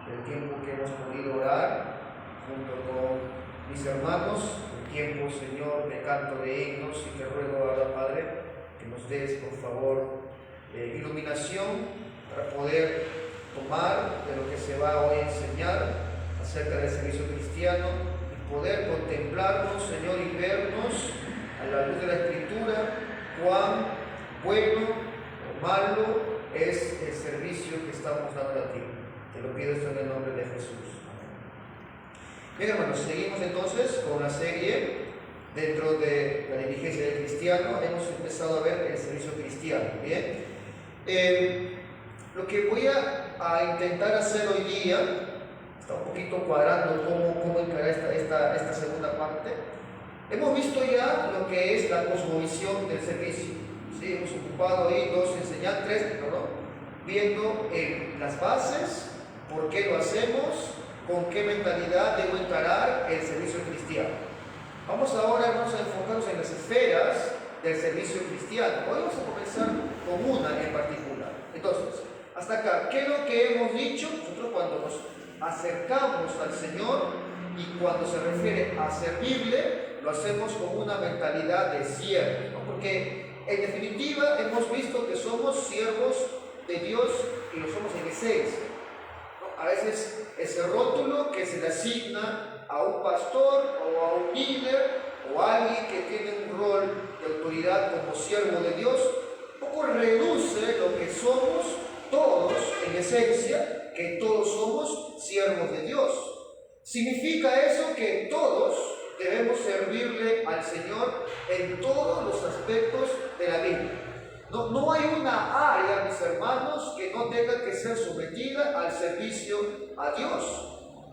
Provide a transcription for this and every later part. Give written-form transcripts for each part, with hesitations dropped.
del tiempo que hemos podido orar junto con mis hermanos, el tiempo, Señor, de canto de himnos, y te ruego ahora, Padre, que nos des, por favor, iluminación para poder tomar de lo que se va hoy a enseñar acerca del servicio cristiano y poder contemplarnos, Señor, y vernos a la luz de la Escritura cuán bueno o malo es el servicio que estamos dando a ti. Te lo pido esto en el nombre de Jesús. Amén. Bien, hermanos, seguimos entonces con la serie dentro de la diligencia del cristiano. Hemos empezado a ver el servicio cristiano. Bien, lo que voy a intentar hacer hoy día, está un poquito cuadrando cómo encarar esta segunda parte. Hemos visto ya lo que es la cosmovisión del servicio. ¿Sí? Hemos ocupado ahí tres, viendo las bases, por qué lo hacemos, con qué mentalidad debo encarar el servicio cristiano. Vamos ahora, hermanos, a enfocarnos en las esferas del servicio cristiano. Hoy vamos a comenzar con una en particular. Entonces, hasta acá, ¿qué es lo que hemos dicho? Nosotros cuando nos acercamos al Señor y cuando se refiere a servirle, lo hacemos con una mentalidad de siervo, ¿no? Porque en definitiva hemos visto que somos siervos de Dios y lo somos en esencia, ¿no? A veces ese rótulo que se le asigna a un pastor o a un líder o a alguien que tiene un rol de autoridad como siervo de Dios, un poco reduce lo que somos todos en esencia, que todos somos siervos de Dios. Significa eso que todos debemos servirle al Señor en todos los aspectos de la vida. No hay una área, mis hermanos, que no tenga que ser sometida al servicio a Dios.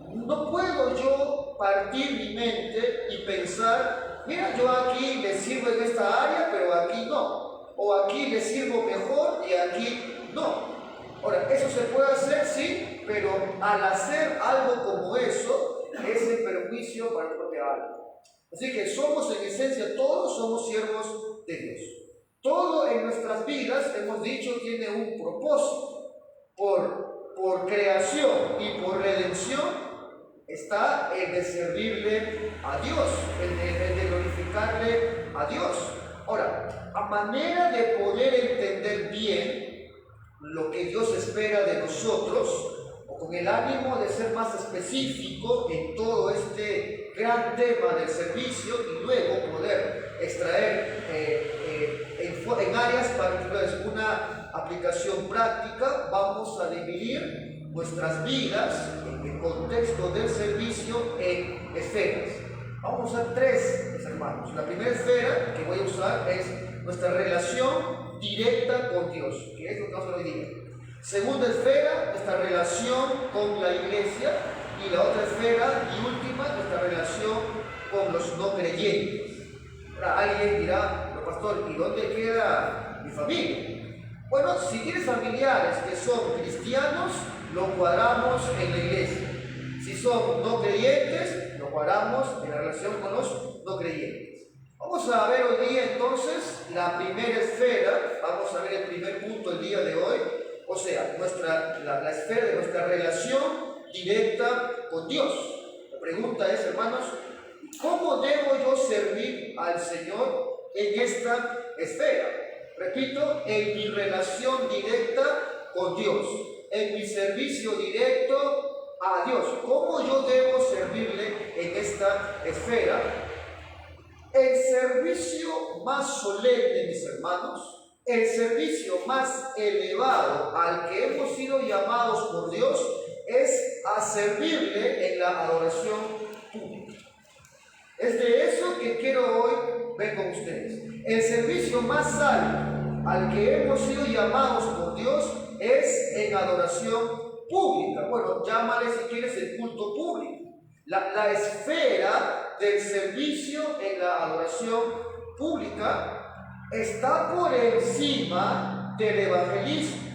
No puedo yo partir mi mente y pensar, mira, yo aquí le sirvo en esta área, pero aquí no. O aquí le sirvo mejor y aquí no. Ahora, eso se puede hacer, sí, pero al hacer algo como eso, es en perjuicio para el propio alma. Así que somos en esencia, todos somos siervos de Dios. Todo en nuestras vidas, hemos dicho, tiene un propósito. Por creación y por redención está el de servirle a Dios, el de glorificarle a Dios. Ahora, a manera de poder entender bien lo que Dios espera de nosotros, o con el ánimo de ser más específico en todo este gran tema del servicio y luego poder extraer en áreas particulares una aplicación práctica, vamos a dividir nuestras vidas en el contexto del servicio en esferas. Vamos a usar tres, mis hermanos. La primera esfera que voy a usar es nuestra relación directa con Dios, que es lo que vamos a ver hoy día. Segunda esfera, nuestra relación con la iglesia. Y la otra esfera y última, nuestra relación con los no creyentes. Ahora alguien dirá, pero pastor, ¿y dónde queda mi familia? Bueno, si tienes familiares que son cristianos, lo cuadramos en la iglesia. Si son no creyentes, lo cuadramos en la relación con los no creyentes. Vamos a ver hoy día entonces la primera esfera, vamos a ver el primer punto el día de hoy, o sea, la esfera de nuestra relación directa con Dios. La pregunta es, hermanos, ¿cómo debo yo servir al Señor en esta esfera? Repito, en mi relación directa con Dios, en mi servicio directo a Dios. ¿Cómo yo debo servirle en esta esfera? El servicio más solemne, mis hermanos, el servicio más elevado al que hemos sido llamados por Dios es a servirle en la adoración pública. Es de eso que quiero hoy ver con ustedes. El servicio más alto al que hemos sido llamados por Dios es en adoración pública. Bueno, llámale si quieres el culto público. La esfera del servicio en la adoración pública está por encima del evangelismo.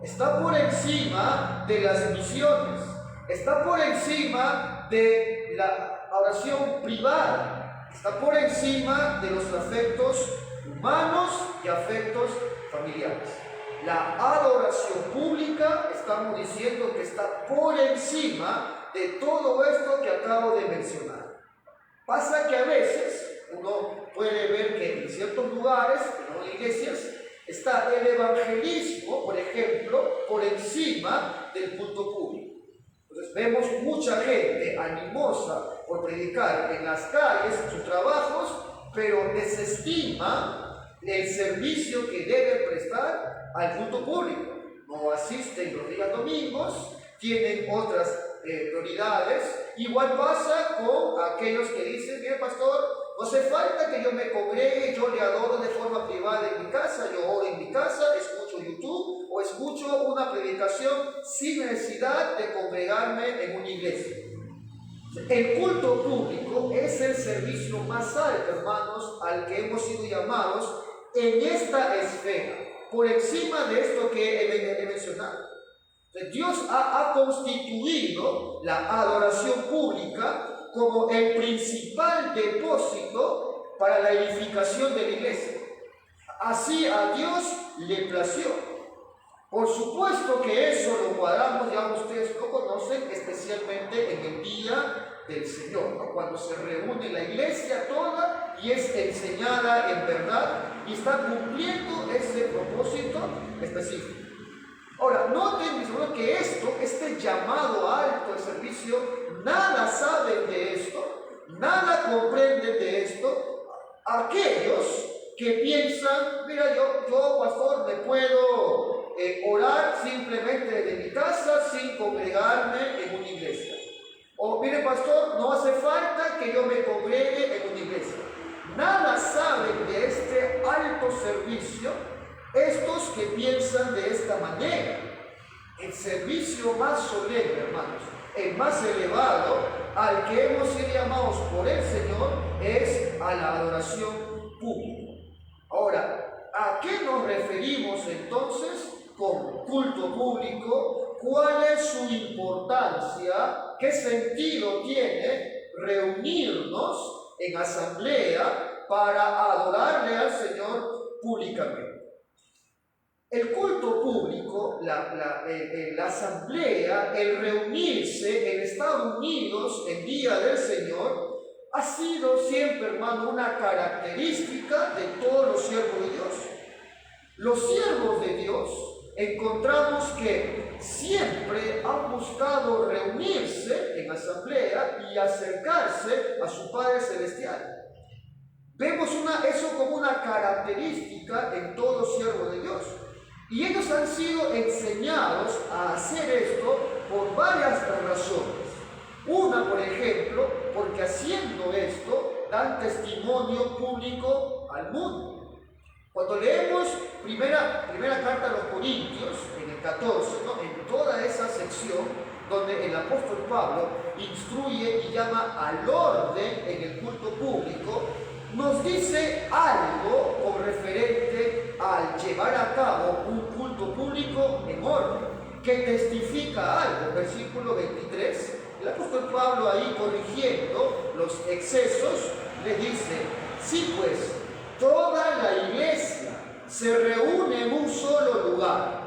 Está por encima de las misiones, está por encima de la oración privada, está por encima de los afectos humanos y afectos familiares. La adoración pública, estamos diciendo que está por encima de todo esto que acabo de mencionar. Pasa que a veces uno puede ver que en ciertos lugares, en las iglesias, está el evangelismo, por ejemplo, por encima del culto público. Entonces vemos mucha gente animosa por predicar en las calles, en sus trabajos, pero desestima el servicio que deben prestar al culto público. No asisten los días domingos, tienen otras prioridades. Igual pasa con aquellos que dicen: mire, pastor, no hace falta que yo me congregue, yo le adoro de forma privada en mi casa, yo oro en mi casa, escucho YouTube o escucho una predicación sin necesidad de congregarme en una iglesia. El culto público es el servicio más alto, hermanos, al que hemos sido llamados en esta esfera, por encima de esto que he mencionado. Dios ha constituido la adoración pública como el principal depósito para la edificación de la iglesia. Así a Dios le plació. Por supuesto que eso lo cuadramos, ya ustedes lo conocen, especialmente en el día del Señor, ¿no? Cuando se reúne la iglesia toda y es enseñada en verdad y está cumpliendo ese propósito específico. Ahora, noten, mis hermanos, que este llamado alto al servicio, nada saben de esto, nada comprenden de esto. Aquellos que piensan: mira, yo pastor, me puedo orar simplemente desde mi casa sin congregarme en una iglesia. O mire, pastor, no hace falta que yo me congregue en una iglesia. Nada saben de este alto servicio estos que piensan de esta manera. El servicio más solemne, hermanos, el más elevado, al que hemos sido llamados por el Señor, es a la adoración pública. Ahora, ¿a qué nos referimos entonces con culto público? ¿Cuál es su importancia? ¿Qué sentido tiene reunirnos en asamblea para adorarle al Señor públicamente? El culto público, la asamblea, el reunirse, el estar unidos en día del Señor, ha sido siempre, hermano, una característica de todos los siervos de Dios. Los siervos de Dios encontramos que siempre han buscado reunirse en asamblea y acercarse a su Padre Celestial. Vemos eso como una característica en todo siervo de Dios. Y ellos han sido enseñados a hacer esto por varias razones. Una, por ejemplo, porque haciendo esto dan testimonio público al mundo. Cuando leemos primera carta a los Corintios, en el 14, ¿no? En toda esa sección donde el apóstol Pablo instruye y llama al orden en el culto público, nos dice algo con referente al llevar a cabo un culto público en orden, que testifica algo. Versículo 23, el apóstol Pablo, ahí corrigiendo los excesos, le dice: sí, pues, toda la iglesia se reúne en un solo lugar.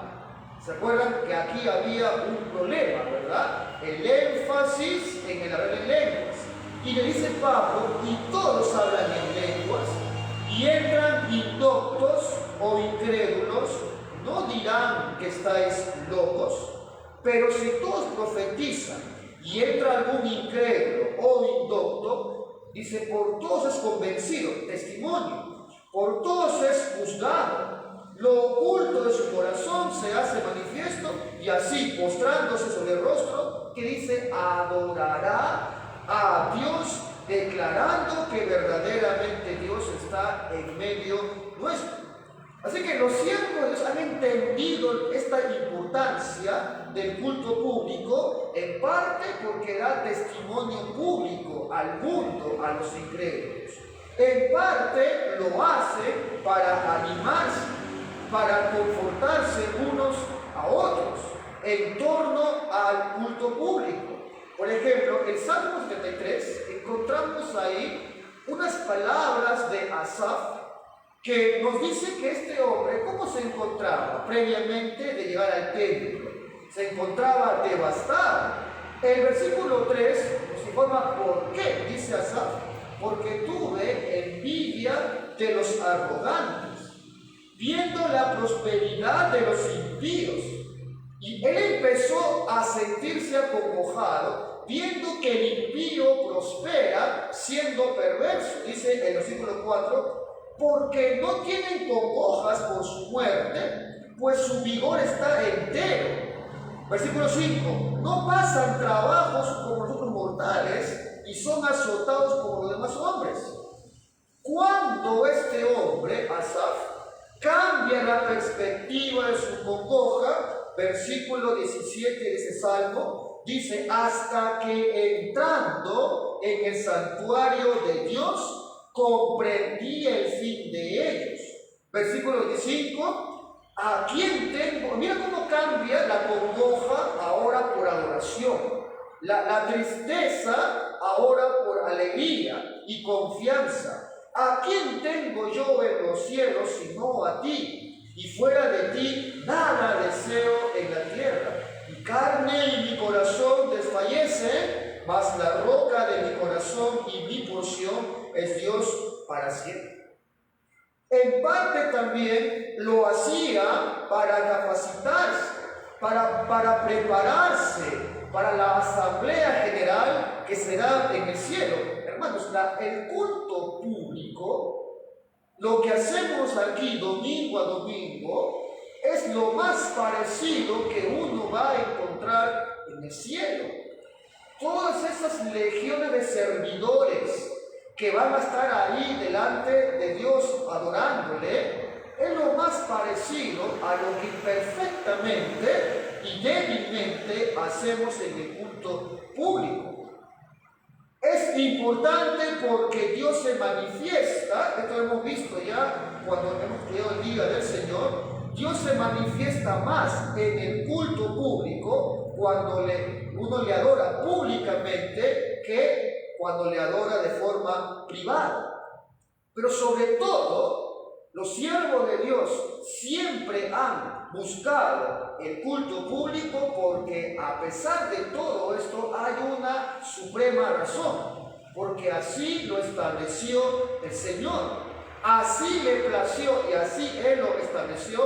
¿Se acuerdan que aquí había un problema, verdad? El énfasis en el hablar en lenguas. Y le dice Pablo: y todos hablan en lenguas, y entran indoctos o incrédulos, no dirán que estáis locos. Pero si todos profetizan y entra algún incrédulo o indocto, dice, por todos es convencido, testimonio, por todos es juzgado. Lo oculto de su corazón se hace manifiesto, y así, postrándose sobre el rostro, que dice, adorará a Dios, declarando que verdaderamente Dios está en medio nuestro. Así que los siervos de Dios han entendido esta importancia del culto público, en parte porque da testimonio público al mundo, a los incrédulos. En parte lo hace para animarse, para confortarse unos a otros en torno al culto público. Por ejemplo, en Salmo 73 encontramos ahí unas palabras de Asaf que nos dice que este hombre, ¿cómo se encontraba previamente de llegar al templo? Se encontraba devastado. El versículo 3 nos informa por qué, dice Asaf, porque tuve envidia de los arrogantes, viendo la prosperidad de los impíos. Y él empezó a sentirse acongojado, viendo que el impío prospera siendo perverso. Dice el versículo 4, porque no tienen congojas por su muerte, pues su vigor está entero. Versículo 5, no pasan trabajos como nosotros mortales y son azotados como los demás hombres. Cuando este hombre, Asaf, cambia la perspectiva de su congoja, versículo 17 de ese salmo, dice, hasta que entrando en el santuario de Dios, comprendí el fin de ellos. Versículo 25, ¿a quién tengo? Mira cómo cambia la congoja ahora por adoración, la tristeza ahora por alegría y confianza. ¿A quién tengo yo en los cielos sino a ti? Y fuera de ti nada deseo en la tierra. Mi carne y mi corazón desfallecen, mas la roca de mi corazón y mi porción es Dios para siempre. En parte también lo hacía para capacitarse, para prepararse para la asamblea general que será en el cielo. Hermanos, el culto público, lo que hacemos aquí domingo a domingo, es lo más parecido que uno va a encontrar en el cielo. Todas esas legiones de servidores que van a estar ahí delante de Dios adorándole, es lo más parecido a lo que perfectamente y débilmente hacemos en el culto público. Es importante porque Dios se manifiesta, esto lo hemos visto ya cuando hemos estudiado el día del Señor. Dios se manifiesta más en el culto público cuando uno le adora públicamente que cuando le adora de forma privada. Pero sobre todo, los siervos de Dios siempre han buscado el culto público porque a pesar de todo esto hay una suprema razón, porque así lo estableció el Señor. Así le plació y así Él lo estableció,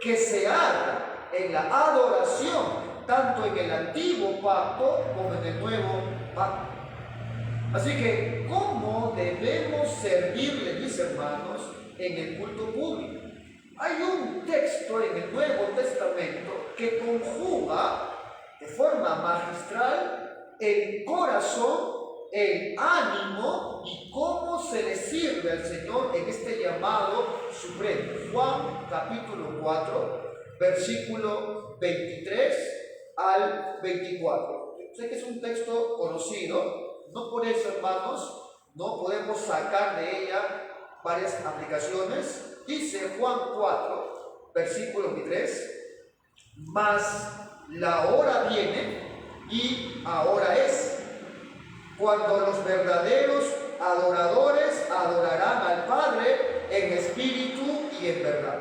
que se haga en la adoración, tanto en el antiguo pacto como en el nuevo pacto. Así que, ¿cómo debemos servirle, mis hermanos, en el culto público? Hay un texto en el Nuevo Testamento que conjuga de forma magistral el corazón, el ánimo y cómo se le sirve al Señor en este llamado supremo. Juan capítulo 4, versículo 23 al 24. Sé que es un texto conocido, no por eso, hermanos, no podemos sacar de ella varias aplicaciones. Dice Juan 4, versículo 23, mas la hora viene y ahora es, cuando los verdaderos adoradores adorarán al Padre en espíritu y en verdad.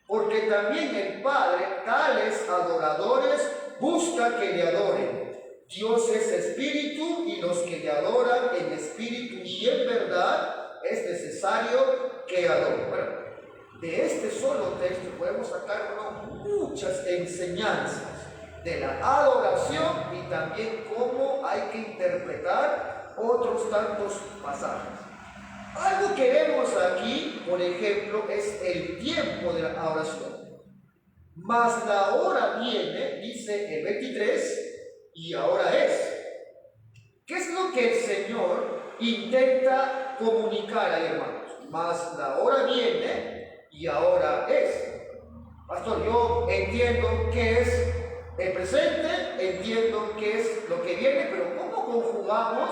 Porque también el Padre tales adoradores busca que le adoren. Dios es espíritu y los que le adoran en espíritu y en verdad es necesario que adoren. Bueno, de este solo texto podemos sacar muchas enseñanzas de la adoración y también cómo hay que interpretar otros tantos pasajes. Algo que vemos aquí, por ejemplo, es el tiempo de la adoración. Mas la hora viene, dice el 23, y ahora es. ¿Qué es lo que el Señor intenta comunicar ahí, hermanos? Mas la hora viene y ahora es. Pastor, yo entiendo qué es el presente, entiendo qué es lo que viene, pero ¿cómo conjugamos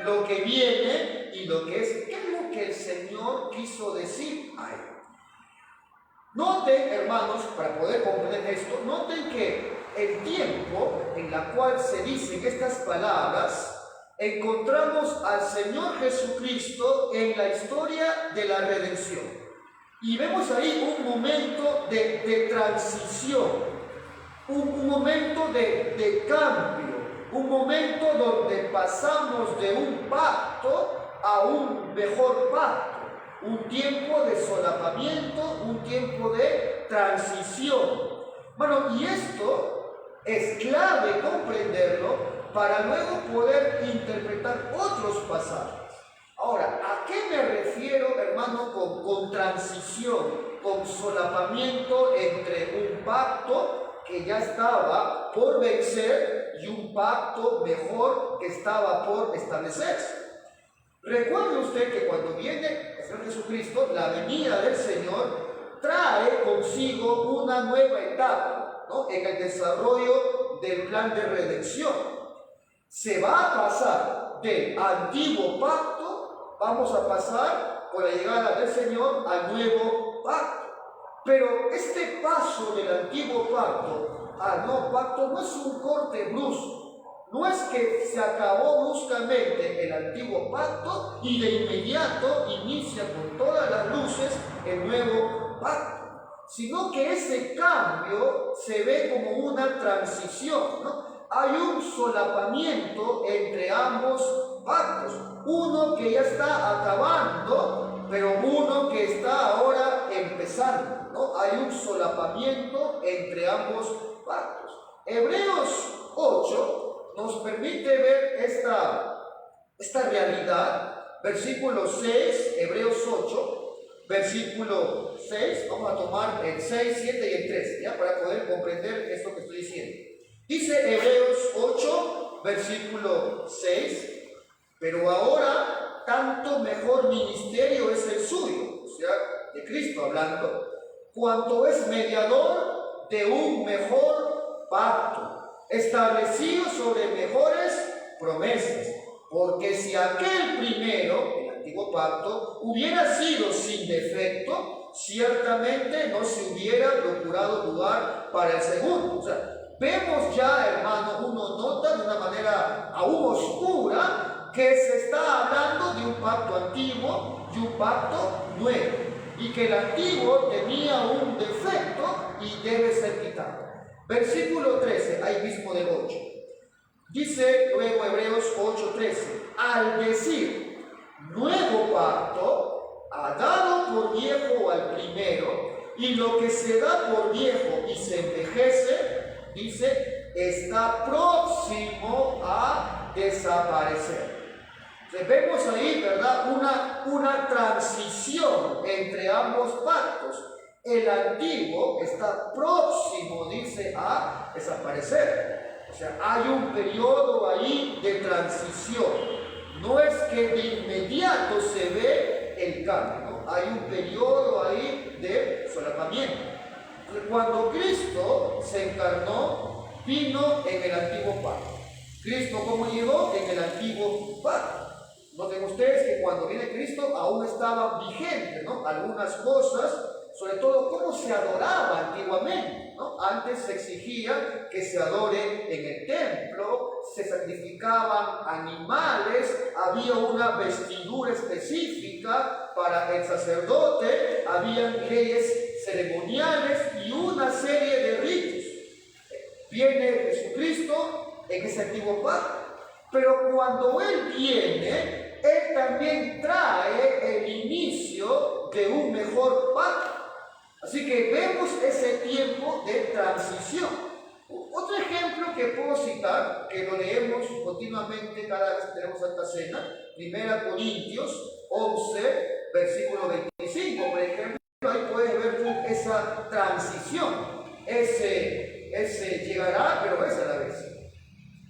lo que viene y lo que es? ¿Qué es lo que el Señor quiso decir ahí? Noten, hermanos, para poder comprender esto, noten que el tiempo en la cual se dicen estas palabras, encontramos al Señor Jesucristo en la historia de la redención. Y vemos ahí un momento de transición, un momento de cambio, un momento donde pasamos de un pacto a un mejor pacto, un tiempo de solapamiento, un tiempo de transición. Bueno, y esto es clave comprenderlo para luego poder interpretar otros pasajes. Ahora, ¿a qué me refiero, hermano, con transición, con solapamiento entre un pacto que ya estaba por vencer y un pacto mejor que estaba por establecerse? Recuerde usted que cuando viene el Señor Jesucristo, la venida del Señor trae consigo una nueva etapa, ¿no?, en el desarrollo del plan de redención. Se va a pasar del antiguo pacto, vamos a pasar por la llegada del Señor al nuevo pacto. Pero este paso del antiguo pacto al nuevo pacto no es un corte brusco. No es que se acabó bruscamente el antiguo pacto y de inmediato inicia con todas las luces el nuevo pacto, sino que ese cambio se ve como una transición, ¿no? Hay un solapamiento entre ambos pactos, uno que ya está acabando, pero uno que está ahora empezando, ¿no? Hay un solapamiento entre ambos pactos. Hebreos 8 nos permite ver esta realidad. Versículo 6, Hebreos 8, versículo 6, vamos a tomar el 6, 7 y el 13, ¿ya?, para poder comprender esto que estoy diciendo. Dice Hebreos 8, versículo 6, pero ahora tanto mejor ministerio es el suyo, o sea, de Cristo hablando, cuanto es mediador de un mejor pacto, establecido sobre mejores promesas, porque si aquel primero, el antiguo pacto, hubiera sido sin defecto, ciertamente no se hubiera procurado lugar para el segundo. O sea, vemos ya, hermano, uno nota de una manera aún oscura que se está hablando de un pacto antiguo y un pacto nuevo, y que el antiguo tenía un defecto y debe ser quitado. Versículo 13, ahí mismo del 8. Dice luego Hebreos 8:13, al decir nuevo pacto, ha dado por viejo al primero, y lo que se da por viejo y se envejece, dice, está próximo a desaparecer. Entonces, vemos ahí, ¿verdad?, una transición entre ambos pactos. El antiguo está próximo, dice, a desaparecer. O sea, hay un periodo ahí de transición. No es que de inmediato se ve el cambio, ¿no? Hay un periodo ahí de solapamiento. Entonces, cuando Cristo se encarnó, vino en el antiguo pacto. ¿Cristo cómo llegó? En el antiguo pacto. Noten ustedes que cuando viene Cristo aún estaban vigentes, ¿no?, algunas cosas, sobre todo cómo se adoraba antiguamente, ¿no? Antes se exigía que se adore en el templo, se sacrificaban animales, había una vestidura específica para el sacerdote, habían leyes ceremoniales y una serie de ritos. Viene Jesucristo en ese antiguo pacto, pero cuando Él viene, Él también trae el inicio de un mejor pacto. Así que vemos ese tiempo de transición. Otro ejemplo que puedo citar, que lo leemos continuamente cada vez que tenemos Santa Cena, 1 Corintios 11, versículo 25, por ejemplo, ahí puedes ver tú esa transición. Ese llegará, pero es a la vez.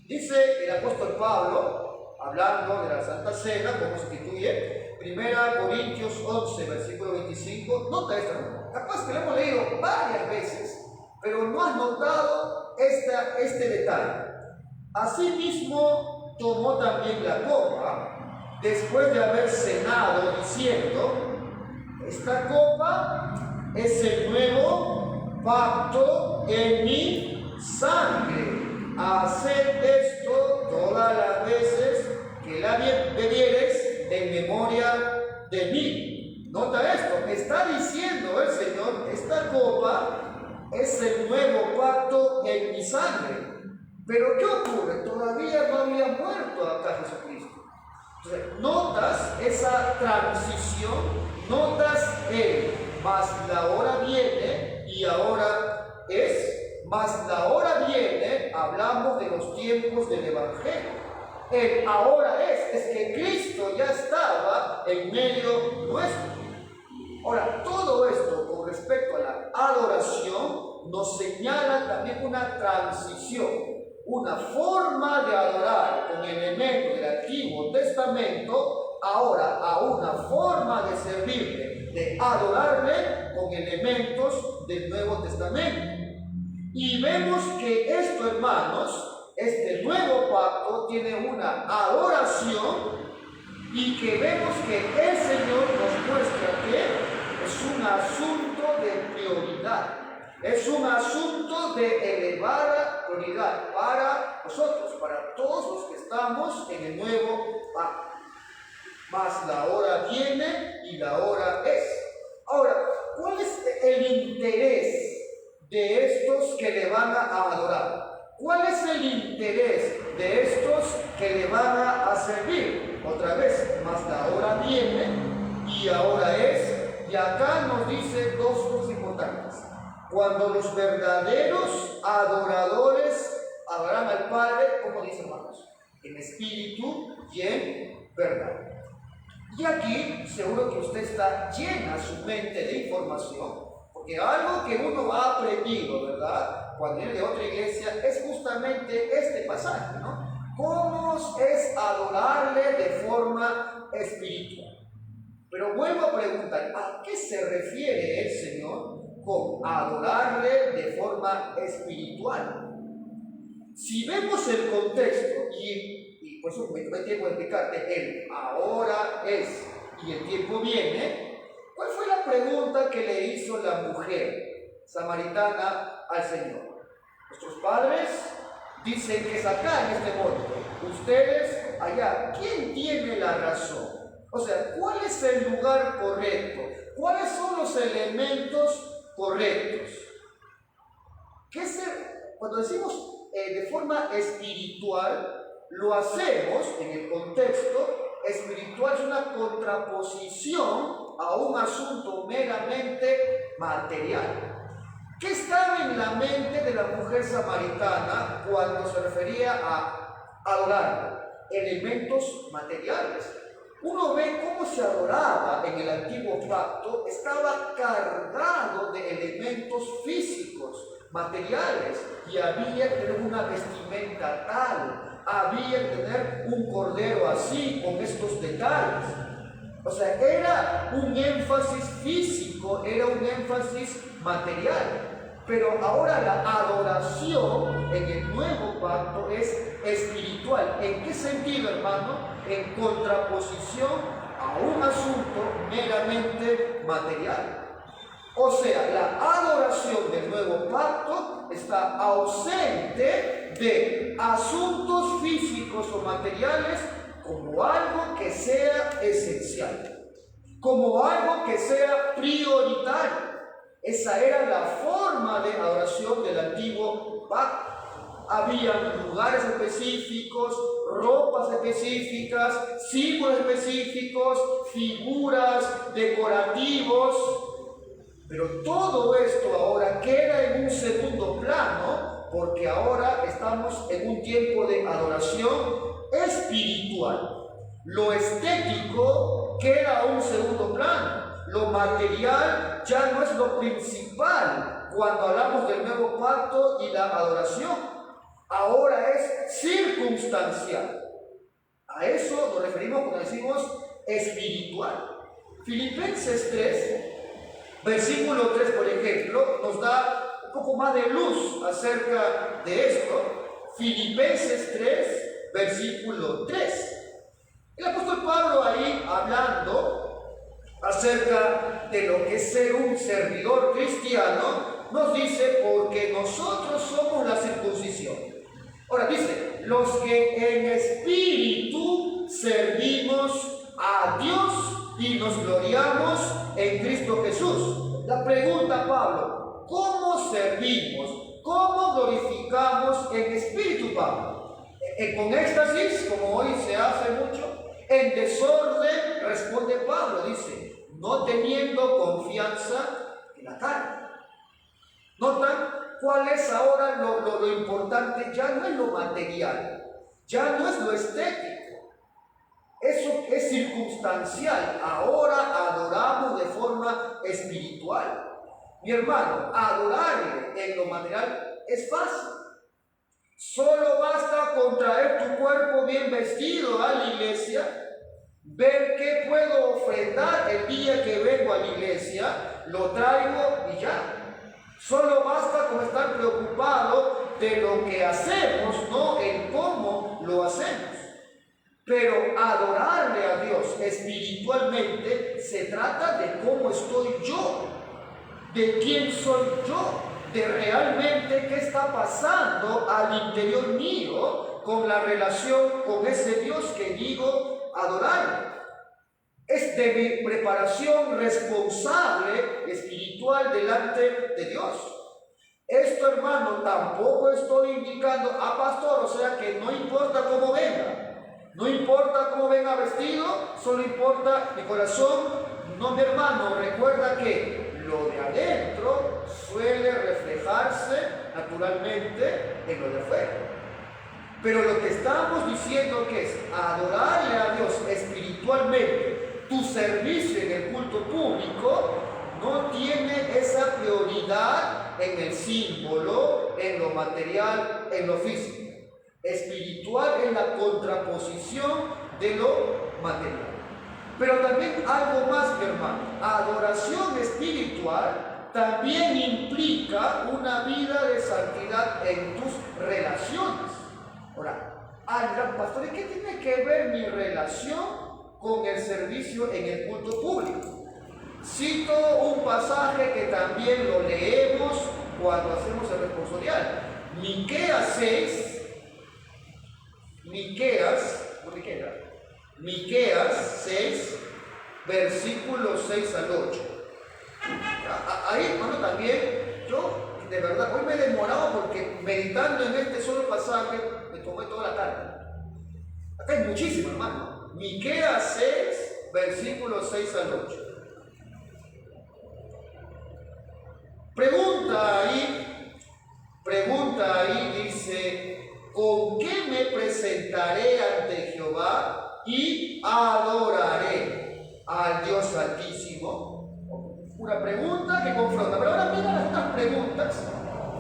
Dice el apóstol Pablo, hablando de la Santa Cena, como se instituye, 1 Corintios 11, versículo 25, nota esta. Capaz que lo hemos leído varias veces, pero no has notado este detalle. Asimismo, tomó también la copa, después de haber cenado, diciendo, esta copa es el nuevo pacto en mi sangre. Haced esto todas las veces que la bebiereis en memoria de mí. Nota esto, está diciendo Pero ¿qué ocurre? Todavía no había muerto acá Jesucristo. Entonces, notas esa transición, notas el mas la hora viene y ahora es, mas la hora viene, hablamos de los tiempos del Evangelio. El ahora es que Cristo ya estaba en medio nuestro. Ahora, todo esto con respecto a la adoración nos señala también una transición, una forma de adorar con elementos del Antiguo Testamento, ahora a una forma de servirle, de adorarle con elementos del Nuevo Testamento. Y vemos que esto, hermanos, este nuevo pacto tiene una adoración y que vemos que el Señor nos muestra que es un asunto de prioridad, es un asunto de elevada prioridad para nosotros, para todos los que estamos en el nuevo pacto. Mas la hora viene y la hora es. Ahora, ¿cuál es el interés de estos que le van a adorar? ¿Cuál es el interés de estos que le van a servir? Otra vez, mas la hora viene y ahora es. Y acá nos dice dos cosas importantes. Cuando los verdaderos adoradores adoran al Padre, como dicen hermanos, en espíritu y en verdad. Y aquí seguro que usted está llena su mente de información, porque algo que uno ha aprendido, ¿verdad?, cuando viene de otra iglesia, es justamente este pasaje, ¿no? ¿Cómo es adorarle de forma espiritual? Pero vuelvo a preguntar, ¿a qué se refiere el Señor con adorarle de forma espiritual? Si vemos el contexto, y por eso me tomé tiempo de explicarte, el ahora es y el tiempo viene, ¿cuál fue la pregunta que le hizo la mujer samaritana al Señor? Nuestros padres dicen que es acá en este monte, ustedes allá, ¿quién tiene la razón? O sea, ¿cuál es el lugar correcto? ¿Cuáles son los elementos correctos? Cuando decimos de forma espiritual, lo hacemos en el contexto espiritual, es una contraposición a un asunto meramente material. ¿Qué estaba en la mente de la mujer samaritana cuando se refería a adorar? Elementos materiales. Uno ve cómo se adoraba en el antiguo pacto, estaba cargado de elementos físicos, materiales, y había que tener una vestimenta tal, había que tener un cordero así, con estos detalles. O sea, era un énfasis físico, era un énfasis material. Pero ahora la adoración en el nuevo pacto es espiritual. ¿En qué sentido, hermano? En contraposición a un asunto meramente material. O sea, la adoración del nuevo pacto está ausente de asuntos físicos o materiales como algo que sea esencial, como algo que sea prioritario. Esa era la forma de adoración del antiguo pacto. Habían lugares específicos, ropas específicas, símbolos específicos, figuras, decorativos. Pero todo esto ahora queda en un segundo plano, porque ahora estamos en un tiempo de adoración espiritual. Lo estético queda a un segundo plano. Lo material ya no es lo principal cuando hablamos del nuevo pacto y la adoración. Ahora es circunstancial. A eso nos referimos cuando decimos espiritual. Filipenses 3, versículo 3, por ejemplo, nos da un poco más de luz acerca de esto. Filipenses 3, versículo 3. El apóstol Pablo ahí hablando acerca de lo que es ser un servidor cristiano, nos dice, porque nosotros somos la circuncisión. Ahora dice, los que en espíritu servimos a Dios y nos gloriamos en Cristo Jesús. La pregunta, Pablo, ¿cómo servimos? ¿cómo glorificamos en espíritu, Pablo? Con éxtasis, como hoy se hace mucho, en desorden, responde Pablo, dice, no teniendo confianza en la carne. ¿Notan cuál es ahora lo importante? Ya no es lo material, ya no es lo estético, eso es circunstancial. Ahora adoramos de forma espiritual. Mi hermano, adorarle en lo material es fácil. Solo basta con traer tu cuerpo bien vestido a la iglesia, ver qué puedo ofrendar el día que vengo a la iglesia, lo traigo y ya. Solo basta con estar preocupado de lo que hacemos, no en cómo lo hacemos. Pero adorarle a Dios espiritualmente se trata de cómo estoy yo, de quién soy yo, de realmente qué está pasando al interior mío con la relación con ese Dios que digo adorarle. Es de mi preparación responsable espiritual delante de Dios. Esto, hermano, tampoco estoy indicando a pastor, o sea que no importa cómo venga. No importa cómo venga vestido, solo importa mi corazón. No, mi hermano, recuerda que lo de adentro suele reflejarse naturalmente en lo de afuera. Pero lo que estamos diciendo que es adorarle a Dios espiritualmente, tu servicio en el culto público no tiene esa prioridad en el símbolo, en lo material, en lo físico. Espiritual es la contraposición de lo material. Pero también algo más, mi hermano, adoración espiritual también implica una vida de santidad en tus relaciones. Ahora, pastor, ¿y qué tiene que ver mi relación con el servicio en el culto público? Cito un pasaje que también lo leemos cuando hacemos el responsorial. Miqueas 6, Miqueas 6, versículos 6 al 8. Ahí, hermano, también yo, de verdad, hoy me he demorado porque meditando en este solo pasaje me tomé toda la tarde. Acá hay muchísimo, hermano. Miqueas 6, versículos 6 al 8. Pregunta ahí, dice, ¿con qué me presentaré ante Jehová y adoraré al Dios Altísimo? Una pregunta que confronta, pero ahora mira estas preguntas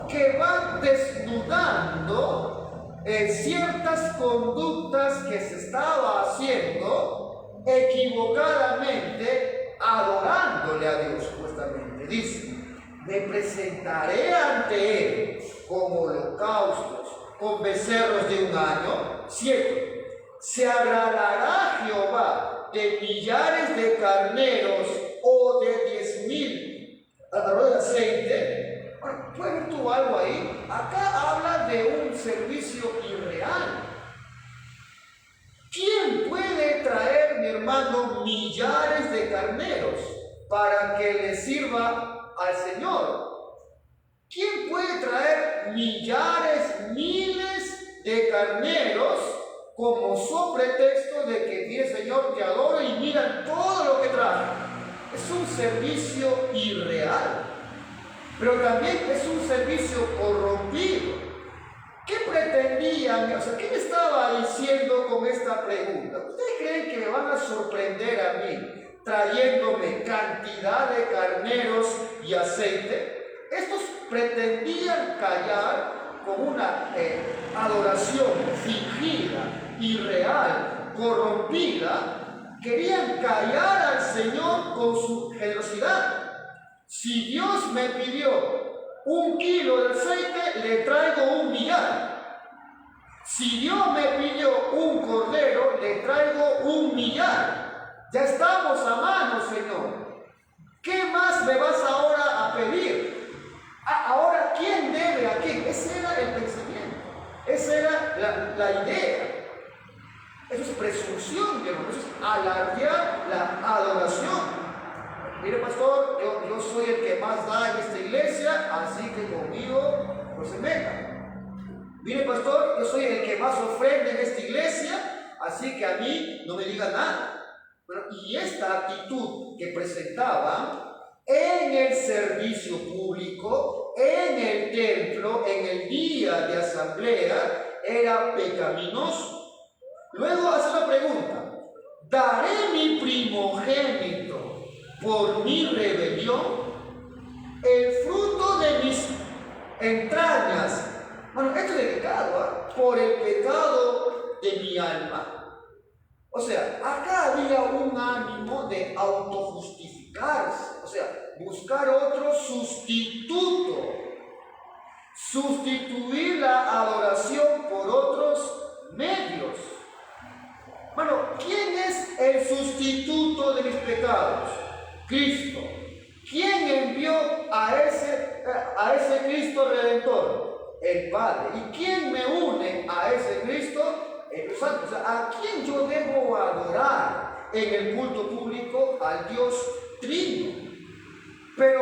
que van desnudando ciertas conductas que se estaba haciendo equivocadamente adorándole a Dios, supuestamente. Dice, me presentaré ante Él con holocaustos, con becerros de un año. 7. Se agradará Jehová de millares de carneros o de 10,000 alrededor de aceite. Bueno, ¿puedes ver tú algo ahí? Acá habla de un servicio irreal. ¿Quién puede traer, mi hermano, millares de carneros para que le sirva al Señor? ¿Quién puede traer millares, miles de carneros como su pretexto de que viene el Señor, te adoro y mira todo lo que trae? Es un servicio irreal, pero también es un servicio corrompido. ¿Qué pretendían? O sea, ¿qué me estaba diciendo con esta pregunta? ¿Ustedes creen que me van a sorprender a mí trayéndome cantidad de carneros y aceite? Estos pretendían callar con una adoración fingida, irreal, corrompida. Querían callar al Señor con su generosidad. Si Dios me pidió 1 kilo de aceite, le traigo 1 millar. Si Dios me pidió un cordero, le traigo 1 millar. Ya estamos a mano, Señor. ¿Qué más me vas ahora a pedir? Ahora, ¿quién debe a quién? Ese era el pensamiento. Esa era la idea. Eso es presunción, hermano. Eso es alardear la adoración. Mire, pastor, yo soy el que más da en esta iglesia, así que conmigo pues se meta. Mire, pastor, yo soy el que más ofrenda en esta iglesia, así que a mí no me diga nada. Bueno, y esta actitud que presentaban en el servicio público, en el templo, en el día de asamblea, era pecaminoso. Luego hace la pregunta: ¿daré mi primogénito por mi rebelión? El fruto de mis entrañas. Bueno, esto es delicado, ¿eh? Por el pecado de mi alma. O sea, acá había un ánimo de autojustificarse, o sea, buscar otro sustituto, sustituir la adoración por otros medios. Bueno, ¿quién es el sustituto de mis pecados? Cristo. ¿Quién envió a ese Cristo Redentor? El Padre. ¿Y quién me une a ese Cristo? El Santo. O sea, ¿a quién yo debo adorar en el culto público? Al Dios Trino. Pero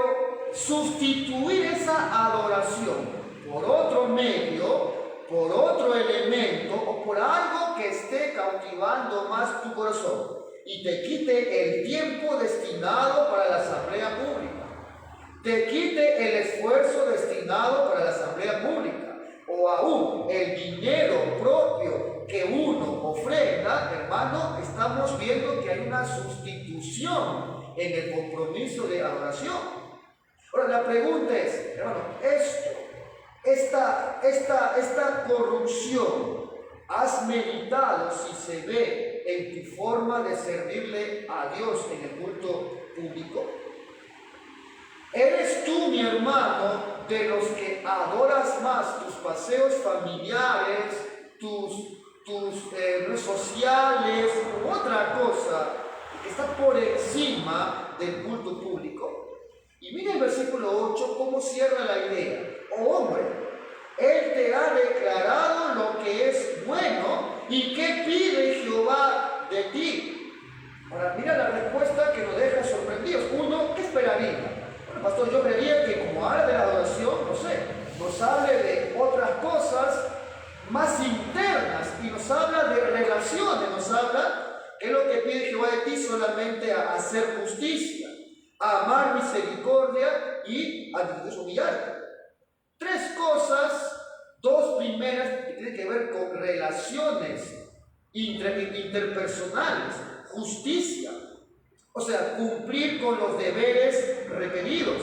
sustituir esa adoración por otro medio, por otro elemento o por algo que esté cautivando más tu corazón y te quite el tiempo destinado para la asamblea pública, te quite el esfuerzo destinado para la asamblea pública, o aún el dinero propio que uno ofrenda, hermano, estamos viendo que hay una sustitución en el compromiso de adoración. Ahora, la pregunta es, hermano, esta corrupción, ¿has meditado si se ve en tu forma de servirle a Dios en el culto público? ¿Eres tú, mi hermano, de los que adoras más tus paseos familiares, tus redes sociales u otra cosa que está por encima del culto público? Y mira el versículo 8 cómo cierra la idea. Oh hombre, Él te ha declarado lo que es bueno y qué pide Jehová de ti. Ahora mira la respuesta que nos deja sorprendidos. Uno, ¿qué esperaría? Bueno, pastor, yo creía que como habla de la adoración, no sé, nos hable de otras cosas más internas y nos habla de relaciones, nos habla que es lo que pide Jehová de ti, solamente a hacer justicia, a amar misericordia y a deshumillar. Tres cosas, dos primeras que tienen que ver con relaciones interpersonales, justicia, o sea, cumplir con los deberes requeridos,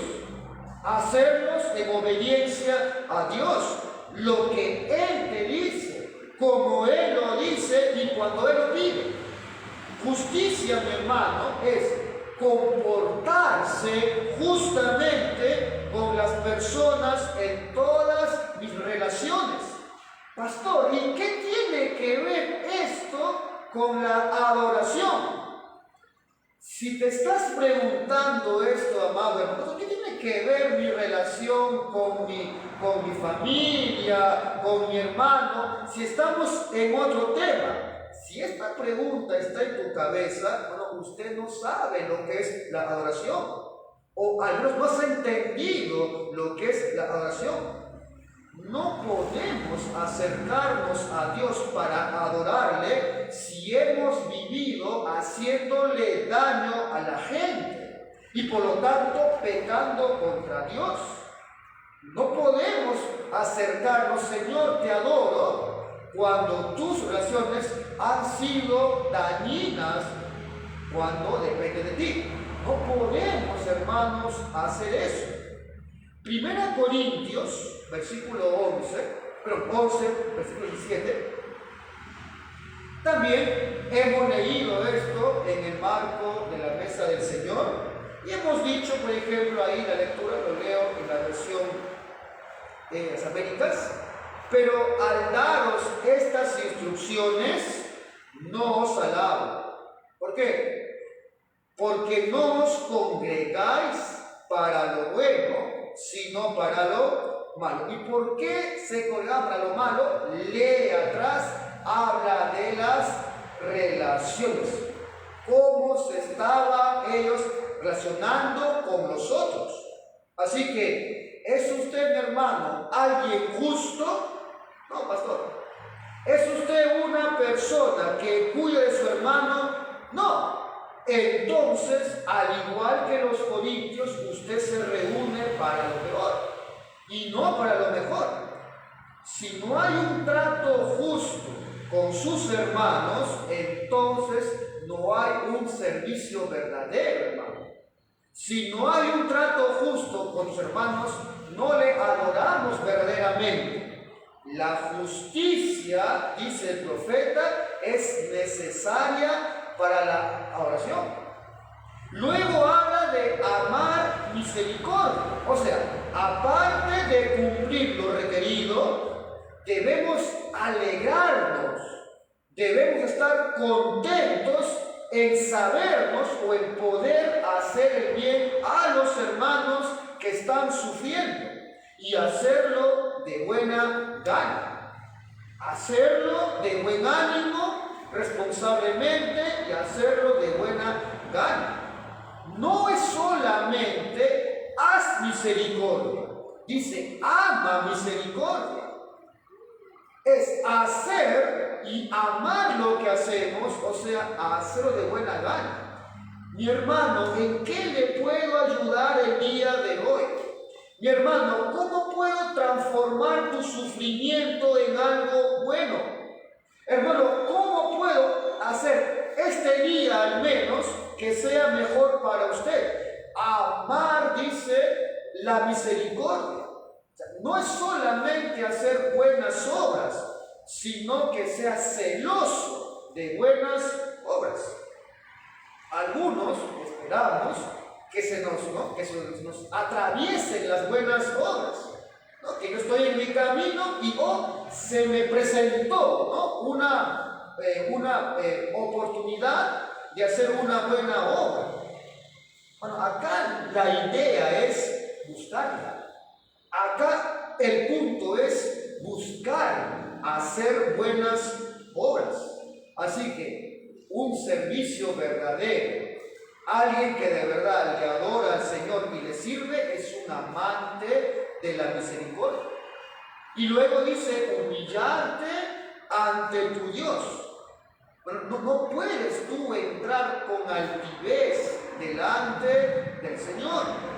hacerlos en obediencia a Dios, lo que Él te dice, como Él lo dice y cuando Él lo pide. Justicia, mi hermano, es comportarse justamente con las personas en todas mis relaciones. Pastor, ¿y qué tiene que ver esto con la adoración? Si te estás preguntando esto, amado hermano, ¿qué tiene que ver mi relación con mi familia, con mi hermano? Si estamos en otro tema. Si esta pregunta está en tu cabeza, bueno, usted no sabe lo que es la adoración, o al menos no has entendido lo que es la adoración. No podemos acercarnos a Dios para adorarle si hemos vivido haciéndole daño a la gente y por lo tanto pecando contra Dios. No podemos acercarnos, Señor, te adoro, cuando tus relaciones han sido dañinas, cuando depende de ti. No podemos, hermanos, hacer eso. 1 Corintios, versículo 11, versículo 17. También hemos leído esto en el marco de la mesa del Señor y hemos dicho, por ejemplo, ahí la lectura, lo leo en la versión de las Américas, pero al daros estas instrucciones no os alabo. ¿Por qué? Porque no os congregáis para lo bueno, sino para lo malo. ¿Y por qué se colgaba para lo malo? Lee atrás, habla de las relaciones. Cómo se estaban ellos relacionando con los otros. Así que ¿es usted, mi hermano, alguien justo? No, pastor. ¿Es usted una persona que cuida de su hermano? No. Entonces, al igual que los corintios, usted se reúne para lo peor y no para lo mejor. Si no hay un trato justo con sus hermanos, entonces no hay un servicio verdadero, hermano. Si no hay un trato justo con sus hermanos, no le adoramos verdaderamente. La justicia, dice el profeta, es necesaria para la oración. Luego habla de amar misericordia. O sea, aparte de cumplir lo requerido, debemos alegrarnos, debemos estar contentos en sabernos o en poder hacer el bien a los hermanos que están sufriendo y hacerlo de buena gana, hacerlo de buen ánimo, responsablemente y hacerlo de buena gana. No es solamente haz misericordia, dice ama misericordia. Es hacer y amar lo que hacemos, o sea, hacerlo de buena gana. Mi hermano, ¿en qué le puedo ayudar el día de hoy? Mi hermano, ¿cómo puedo transformar tu sufrimiento en algo bueno? Hermano, ¿cómo puedo hacer este día al menos que sea mejor para usted? Amar, dice, la misericordia. No es solamente hacer buenas obras, sino que sea celoso de buenas obras. Algunos esperamos que se nos atraviesen las buenas obras, ¿no? Que yo estoy en mi camino y se me presentó, ¿no? una oportunidad de hacer una buena obra. Bueno, acá la idea es buscarla. Acá el punto es buscar hacer buenas obras. Así que un servicio verdadero, alguien que de verdad le adora al Señor y le sirve, es un amante de la misericordia. Y luego dice, humillarte ante tu Dios. Bueno, no puedes tú entrar con altivez delante del Señor.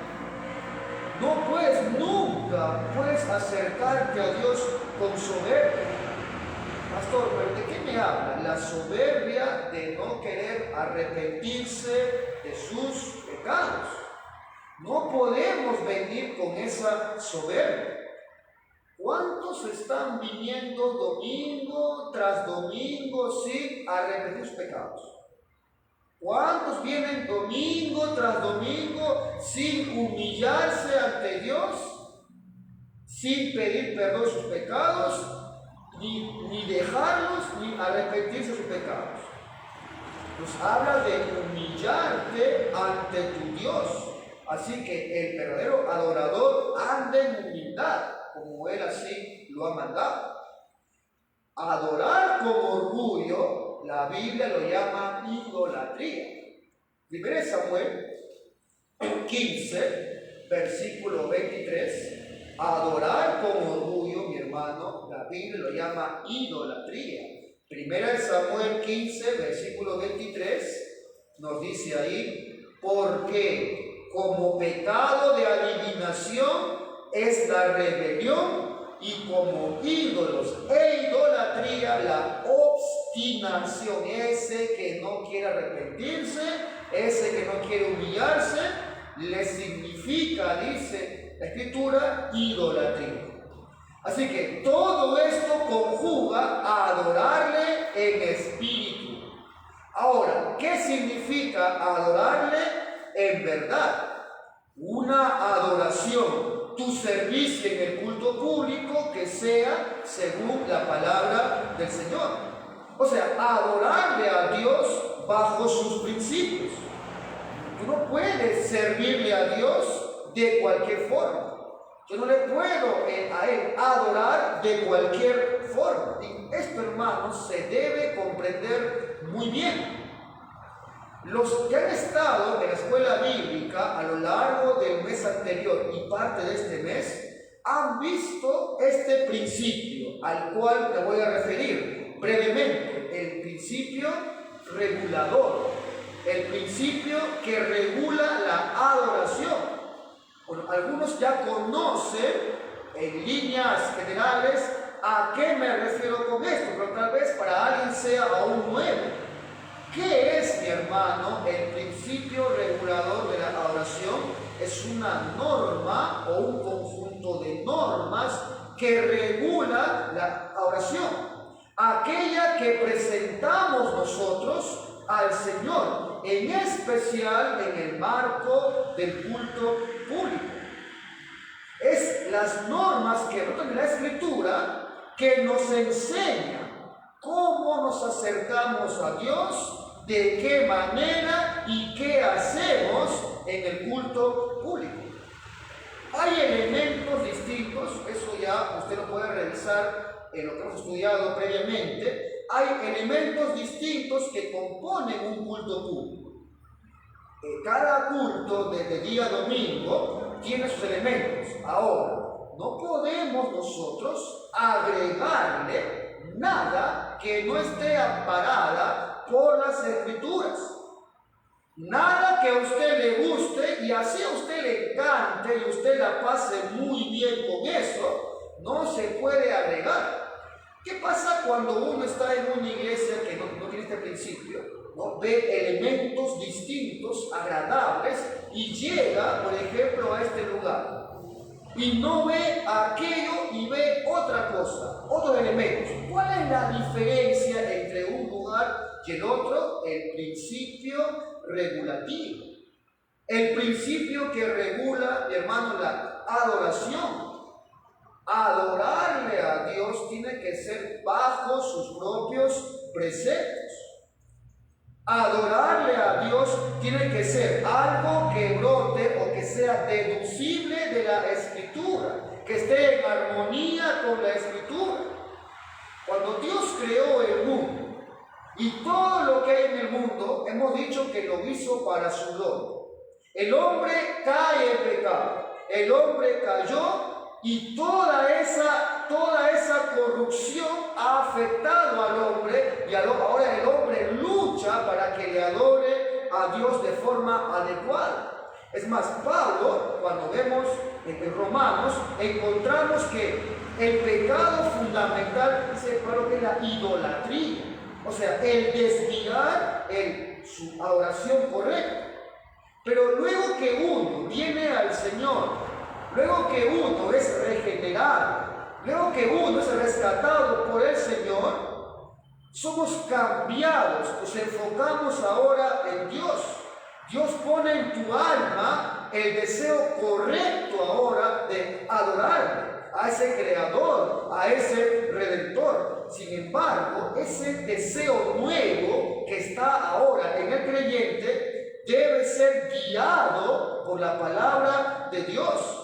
Nunca puedes acercarte a Dios con soberbia. Pastor, ¿pero de qué me habla? La soberbia de no querer arrepentirse de sus pecados. No podemos venir con esa soberbia. ¿Cuántos están viniendo domingo tras domingo sin arrepentir sus pecados? ¿Cuántos vienen domingo tras domingo sin humillarse ante Dios, sin pedir perdón de sus pecados, ni dejarlos, ni arrepentirse de sus pecados? Nos habla de humillarte ante tu Dios. Así que el verdadero adorador anda en humildad, como Él así lo ha mandado. Adorar con orgullo, la Biblia lo llama idolatría. 1 Samuel 15, versículo 23. Adorar con orgullo, mi hermano, la Biblia lo llama idolatría. 1 Samuel 15, versículo 23, nos dice ahí, porque como pecado de adivinación es la rebelión, y como ídolos e idolatría la obstinación. Ese que no quiere arrepentirse, ese que no quiere humillarse, le significa, dice la Escritura, idolatría. Así que todo esto conjuga a adorarle en espíritu. Ahora, ¿qué significa adorarle en verdad? Una adoración, tu servicio en el culto público que sea según la palabra del Señor. O sea, adorarle a Dios bajo sus principios. Tú no puedes servirle a Dios de cualquier forma. Yo no le puedo a Él adorar de cualquier forma. Y esto, hermanos, se debe comprender muy bien. Los que han estado en la escuela bíblica a lo largo del mes anterior y parte de este mes han visto este principio al cual me voy a referir brevemente, el principio regulador, el principio que regula la adoración. Bueno, algunos ya conocen en líneas generales a qué me refiero con esto, pero tal vez para alguien sea aún nuevo. ¿Qué es, mi hermano, el principio regulador de la adoración? Es una norma o un conjunto de normas que regula la adoración, aquella que presentamos nosotros al Señor, en especial en el marco del culto público. Es las normas que notan la Escritura que nos enseñan cómo nos acercamos a Dios, de qué manera y qué hacemos en el culto público. Hay elementos distintos, eso ya usted lo puede revisar en lo que hemos estudiado previamente. Hay elementos distintos que componen un culto público. Cada culto desde día domingo tiene sus elementos. Ahora, no podemos nosotros agregarle nada que no esté amparada por las Escrituras. Nada que a usted le guste y así a usted le encante y usted la pase muy bien con eso, no se puede agregar. ¿Qué pasa cuando uno está en una iglesia que no tiene este principio? ¿No? Ve elementos distintos, agradables, y llega, por ejemplo, a este lugar y no ve aquello y ve otra cosa, otros elementos. ¿Cuál es la diferencia entre un lugar y el otro? El principio regulativo. El principio que regula, mi hermano, la adoración. Adorarle a Dios tiene que ser bajo sus propios preceptos. Adorarle a Dios tiene que ser algo que brote o que sea deducible de la Escritura, que esté en armonía con la Escritura. Cuando Dios creó el mundo y todo lo que hay en el mundo, hemos dicho que lo hizo para su gloria. El hombre cae en pecado, el hombre cayó y toda esa corrupción ha afectado al hombre y ahora el hombre lucha para que le adore a Dios de forma adecuada. Es más, Pablo, cuando vemos en Romanos, encontramos que el pecado fundamental, dice Pablo, que es la idolatría, o sea, el desviar su adoración correcta. Pero luego que uno viene al Señor, luego que uno es regenerado, luego que uno es rescatado por el Señor, somos cambiados, nos enfocamos ahora en Dios. Dios pone en tu alma el deseo correcto ahora de adorarle a ese Creador, a ese Redentor. Sin embargo, ese deseo nuevo que está ahora en el creyente debe ser guiado por la palabra de Dios.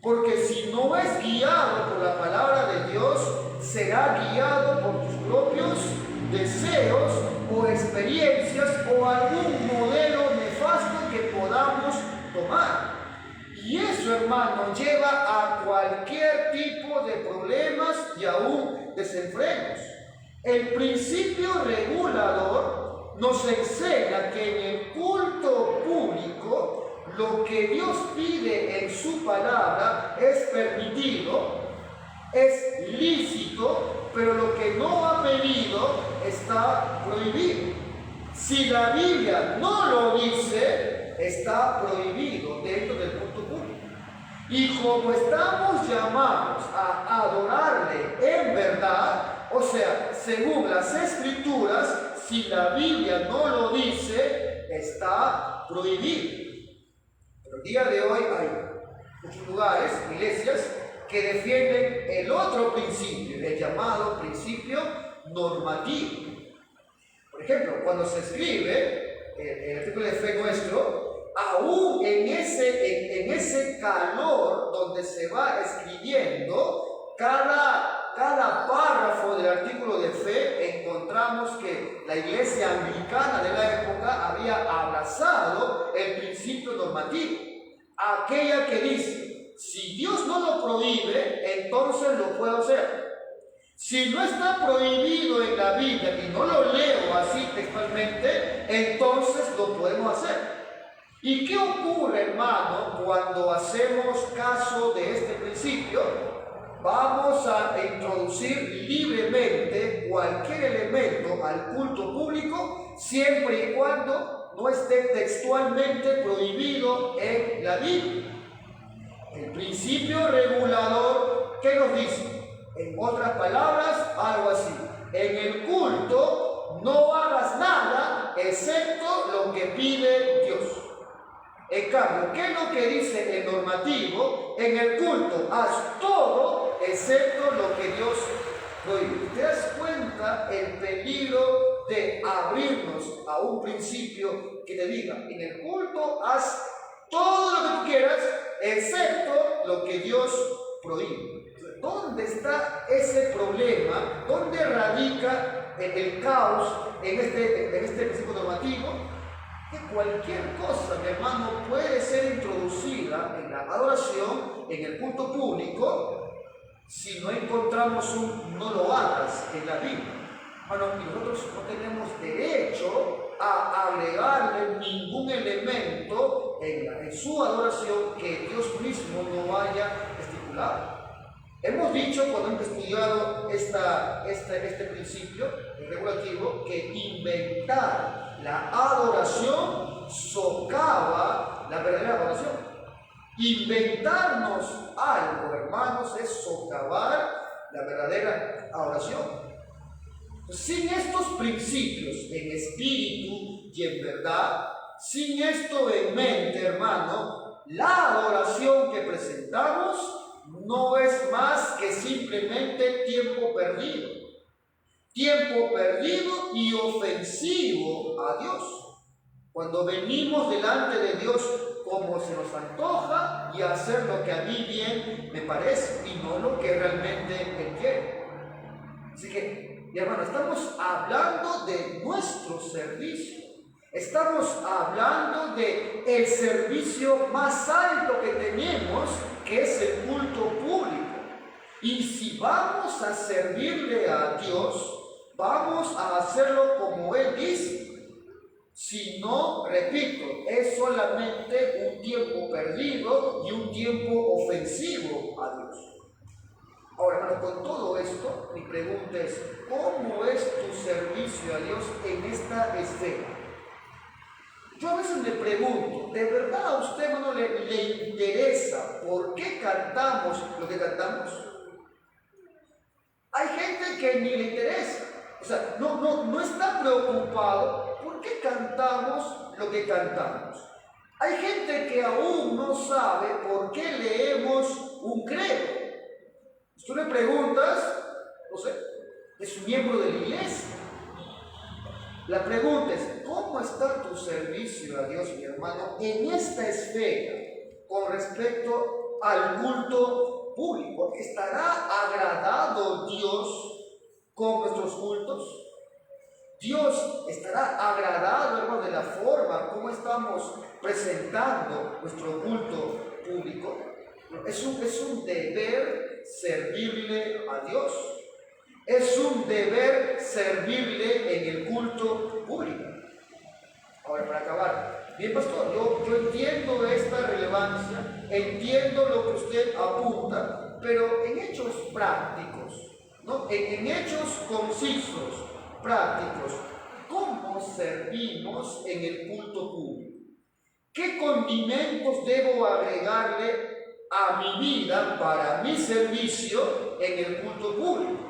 Porque si no es guiado por la palabra de Dios, será guiado por tus propios deseos o experiencias o algún modelo nefasto que podamos tomar. Y eso, hermano, lleva a cualquier tipo de problemas y aún desenfrenos. El principio regulador nos enseña que en el culto público lo que Dios pide en su palabra es permitido, es lícito, pero lo que no ha pedido está prohibido. Si la Biblia no lo dice, está prohibido dentro del culto público. Y como estamos llamados a adorarle en verdad, o sea, según las Escrituras, si la Biblia no lo dice, está prohibido. Pero el día de hoy hay muchos lugares, iglesias, que defienden el otro principio, el llamado principio normativo. Por ejemplo, cuando se escribe el artículo de fe nuestro, aún en ese calor donde se va escribiendo cada cada párrafo del artículo de fe encontramos que la iglesia anglicana de la época había abrazado el principio normativo, aquella que dice, si Dios no lo prohíbe, entonces lo puedo hacer. Si no está prohibido en la Biblia y no lo leo así textualmente, entonces lo podemos hacer. ¿Y qué ocurre, hermano, cuando hacemos caso de este principio? Vamos a introducir libremente cualquier elemento al culto público, siempre y cuando no esté textualmente prohibido en la Biblia. El principio regulador, ¿qué nos dice? En otras palabras, algo así. En el culto no hagas nada excepto lo que pide Dios. En cambio, ¿qué es lo que dice el normativo? En el culto haz todo excepto lo que Dios prohíbe. ¿Te das cuenta el peligro de abrirnos a un principio que te diga, en el culto haz todo lo que tú quieras excepto lo que Dios prohíbe? ¿Dónde está ese problema? ¿Dónde radica el caos en este principio normativo? Que cualquier cosa, mi hermano, puede ser introducida en la adoración, en el culto público, si no encontramos un no lo hagas en la Biblia. Bueno, y nosotros no tenemos derecho a agregarle ningún elemento en su adoración que Dios mismo no haya estipulado. Hemos dicho, cuando hemos estudiado este principio regulativo, que inventar la adoración socava la verdadera adoración. Inventarnos algo, hermanos, es socavar la verdadera adoración. Sin estos principios en espíritu y en verdad, sin esto en mente, hermano, la adoración que presentamos no es más que simplemente tiempo perdido. Tiempo perdido y ofensivo a Dios. Cuando venimos delante de Dios como se nos antoja y hacer lo que a mí bien me parece y no lo que realmente Él quiere. Así que, mi hermano, estamos hablando de nuestro servicio. Estamos hablando de el servicio más alto que tenemos, que es el culto público. Y si vamos a servirle a Dios, vamos a hacerlo como Él dice. Si no, repito, es solamente un tiempo perdido y un tiempo ofensivo a Dios. Ahora, hermano, con todo esto, mi pregunta es, ¿cómo es tu servicio a Dios en esta esfera? Yo a veces me pregunto, ¿de verdad a usted, hermano, le interesa por qué cantamos lo que cantamos? Hay gente que ni le interesa, o sea, no está preocupado por qué cantamos lo que cantamos. Hay gente que aún no sabe por qué leemos un credo. Si tú le preguntas, no sé, es un miembro de la iglesia. La pregunta es, ¿cómo está tu servicio a Dios, mi hermano, en esta esfera con respecto al culto público? ¿Estará agradado Dios con nuestros cultos? ¿Dios estará agradado, hermano, de la forma como estamos presentando nuestro culto público? Es un deber servirle a Dios. Es un deber servirle en el culto público. Ahora, para acabar, bien, pastor, yo entiendo esta relevancia, entiendo lo que usted apunta, pero en hechos prácticos, ¿no? En hechos concisos, prácticos, ¿cómo servimos en el culto público? ¿Qué condimentos debo agregarle a mi vida para mi servicio en el culto público?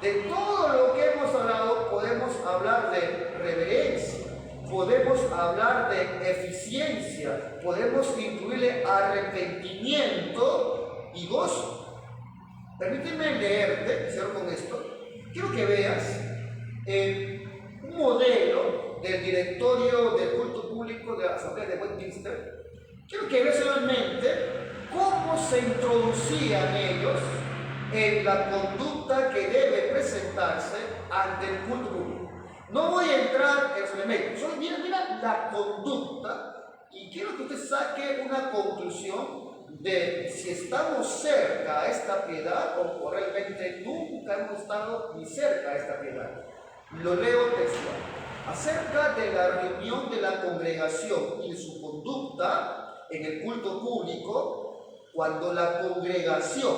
De todo lo que hemos hablado, podemos hablar de reverencia, podemos hablar de eficiencia, podemos incluirle arrepentimiento y gozo. Permíteme leerte, cierro con esto. Quiero que veas un modelo del directorio del culto público de la Asamblea de Westminster. Quiero que veas solamente cómo se introducían ellos en la conducta que debe presentarse ante el culto público. No voy a entrar en los elementos, solo mira la conducta, y quiero que usted saque una conclusión de si estamos cerca a esta piedad o realmente nunca hemos estado ni cerca a esta piedad. Lo leo textual. Acerca de la reunión de la congregación y de su conducta en el culto público, cuando la congregación,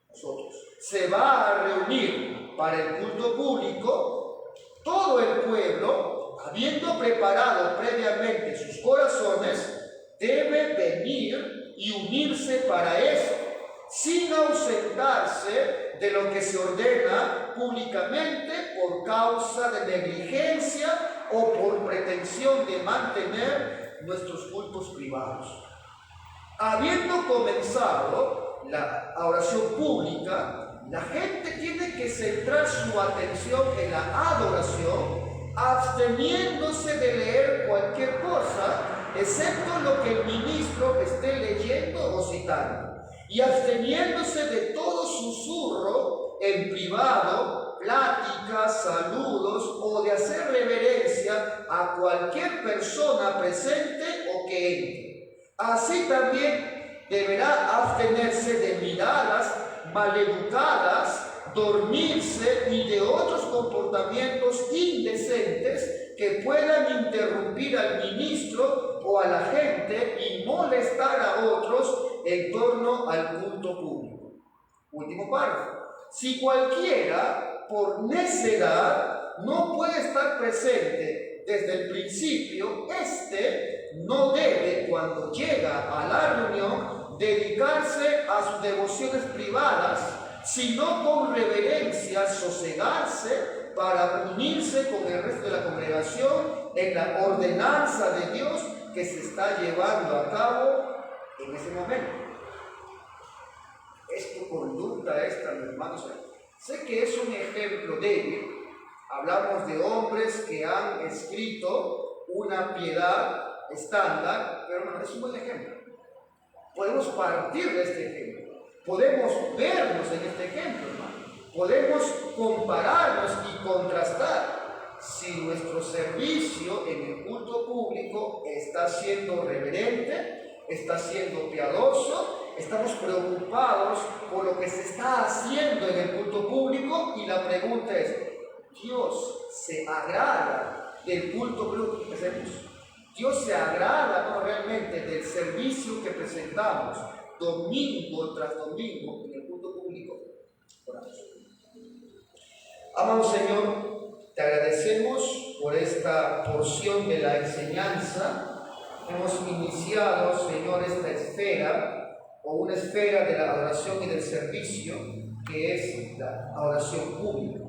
nosotros, se va a reunir para el culto público, todo el pueblo, habiendo preparado previamente sus corazones, debe venir y unirse para eso, sin ausentarse de lo que se ordena públicamente por causa de negligencia o por pretensión de mantener nuestros cultos privados. Habiendo comenzado la oración pública, la gente tiene que centrar su atención en la adoración, absteniéndose de leer cualquier cosa, excepto lo que el ministro esté leyendo o citando, y absteniéndose de todo susurro en privado, pláticas, saludos o de hacer reverencia a cualquier persona presente o que entre. Así también deberá abstenerse de miradas maleducadas, dormirse y de otros comportamientos indecentes que puedan interrumpir al ministro o a la gente y molestar a otros en torno al culto público. Último párrafo. Si cualquiera, por necedad, no puede estar presente desde el principio, no debe, cuando llega a la reunión, dedicarse a sus devociones privadas, sino con reverencia sosegarse para unirse con el resto de la congregación en la ordenanza de Dios que se está llevando a cabo en ese momento. Es tu conducta esta, mis hermanos. Sé que es un ejemplo débil. Hablamos de hombres que han escrito una piedad estándar, pero no, es un buen ejemplo. Podemos partir de este ejemplo. Podemos vernos en este ejemplo, hermano. Podemos compararnos y contrastar si nuestro servicio en el culto público está siendo reverente, está siendo piadoso, estamos preocupados por lo que se está haciendo en el culto público, y la pregunta es, ¿Dios se agrada del culto público que hacemos? ¿Dios se agrada no realmente del servicio que presentamos domingo tras domingo en el culto público? Oramos. Amado Señor, te agradecemos por esta porción de la enseñanza. Hemos iniciado, Señor, esta esfera, o una esfera de la adoración y del servicio, que es la adoración pública.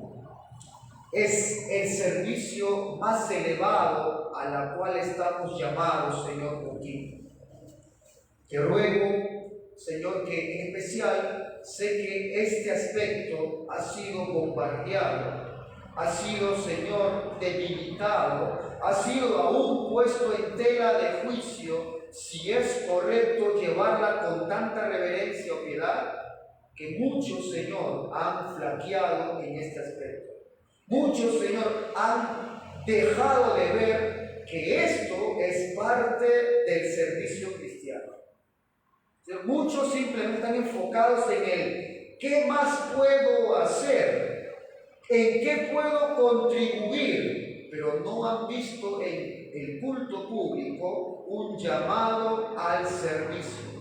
Es el servicio más elevado a la cual estamos llamados, Señor, por ti. Te ruego, Señor, que en especial sé que este aspecto ha sido bombardeado, ha sido, Señor, debilitado, ha sido aún puesto en tela de juicio si es correcto llevarla con tanta reverencia o piedad, que muchos, Señor, han flaqueado en este aspecto. Muchos, Señor, han dejado de ver que esto es parte del servicio cristiano. Muchos simplemente están enfocados en el ¿qué más puedo hacer? ¿En qué puedo contribuir? Pero no han visto en el culto público un llamado al servicio.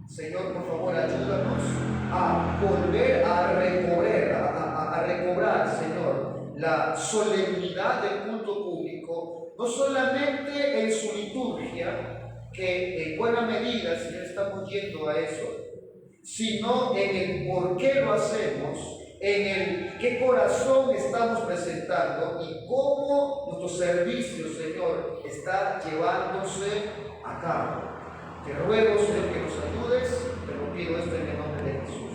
Señor, por favor, ayúdanos a volver a recobrar, Señor, la solemnidad del culto público, no solamente en su liturgia, que en buena medida, Señor, estamos yendo a eso, sino en el por qué lo hacemos, en el qué corazón estamos presentando y cómo nuestro servicio, Señor, está llevándose a cabo. Te ruego, Señor, que nos ayudes, te lo pido esto en el nombre de Jesús.